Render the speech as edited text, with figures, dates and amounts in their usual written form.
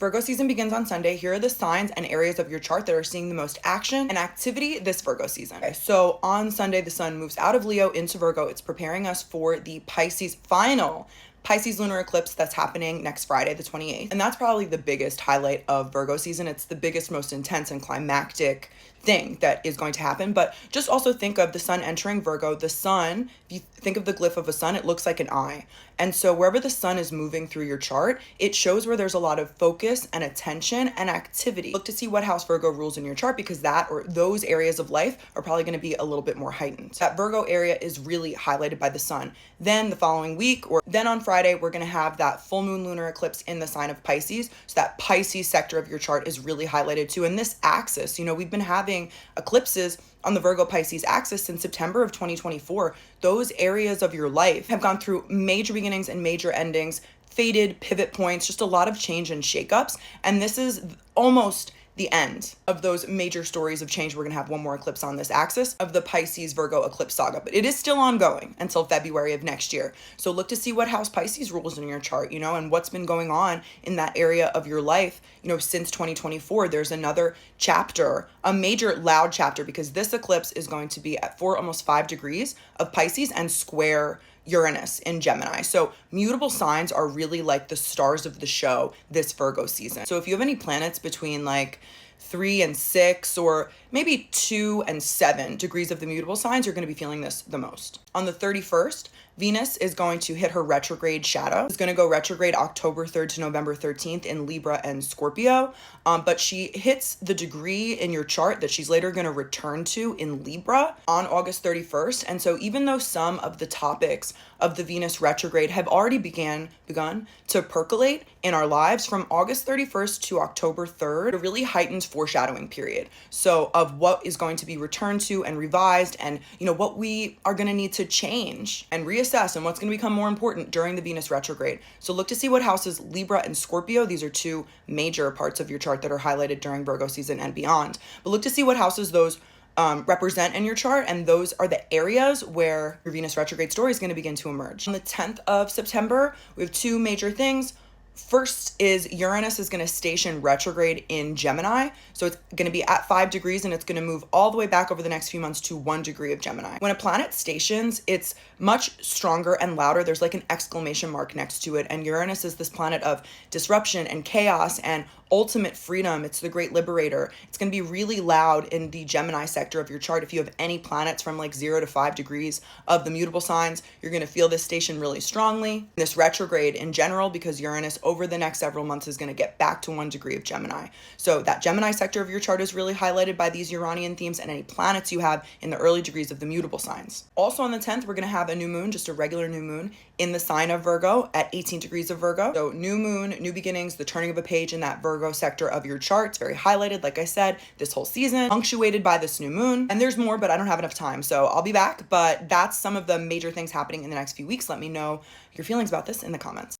Virgo season begins on Sunday. Here are the signs and areas of your chart that are seeing the most action and activity this Virgo season. Okay, so on Sunday, the sun moves out of Leo into Virgo. It's preparing us for the final Pisces lunar eclipse that's happening next Friday, the 28th. And that's probably the biggest highlight of Virgo season. It's the biggest, most intense and climactic thing that is going to happen. But just also think of the sun entering Virgo. The sun, if you think of the glyph of a sun, it looks like an eye. And so wherever the sun is moving through your chart, it shows where there's a lot of focus and attention and activity. Look to see what house Virgo rules in your chart, because that or those areas of life are probably going to be a little bit more heightened. That Virgo area is really highlighted by the sun. Then the following week, or then on Friday, we're going to have that full moon lunar eclipse in the sign of Pisces. So that Pisces sector of your chart is really highlighted too. And this axis, we've been having eclipses on the Virgo-Pisces axis since September of 2024. Those areas of your life have gone through major beginnings and major endings, faded pivot points, just a lot of change and shakeups. And this is almost the end of those major stories of change. We're going to have one more eclipse on this axis of the Pisces Virgo eclipse saga, but it is still ongoing until February of next year. So look to see what house Pisces rules in your chart, and what's been going on in that area of your life, since 2024. There's another chapter, a major loud chapter, because this eclipse is going to be at almost 5 degrees of Pisces and square Uranus in Gemini. So mutable signs are really like the stars of the show this Virgo season. So if you have any planets between like 3 and 6 or maybe 2 and 7 degrees of the mutable signs, you're going to be feeling this the most. On the 31st, Venus is going to hit her retrograde shadow. It's going to go retrograde October 3rd to November 13th in Libra and Scorpio. But she hits the degree in your chart that she's later going to return to in Libra on August 31st. And so even though some of the topics of the Venus retrograde have already begun to percolate in our lives, from August 31st to October 3rd, a really heightened foreshadowing period. So of what is going to be returned to and revised, and what we are going to need to change and reassess, and what's going to become more important during the Venus retrograde. So look to see what houses Libra and Scorpio, these are two major parts of your chart that are highlighted during Virgo season and beyond. But look to see what houses those represent in your chart, and those are the areas where your Venus retrograde story is going to begin to emerge. On the 10th of September, we have two major things. First is Uranus is going to station retrograde in Gemini. So it's going to be at 5 degrees, and it's going to move all the way back over the next few months to 1 degree of Gemini. When a planet stations, it's much stronger and louder. There's like an exclamation mark next to it. And Uranus is this planet of disruption and chaos and ultimate freedom. It's the great liberator. It's going to be really loud in the Gemini sector of your chart. If you have any planets from like 0 to 5 degrees of the mutable signs, you're going to feel this station really strongly. This retrograde in general, because Uranus over the next several months is going to get back to 1 degree of Gemini. So that Gemini sector of your chart is really highlighted by these Uranian themes and any planets you have in the early degrees of the mutable signs. Also on the 10th, we're going to have a new moon, just a regular new moon in the sign of Virgo at 18 degrees of Virgo. So new moon, new beginnings, the turning of a page in that Virgo sector of your chart. It's very highlighted, like I said, this whole season, punctuated by this new moon. And there's more, but I don't have enough time. So I'll be back. But that's some of the major things happening in the next few weeks. Let me know your feelings about this in the comments.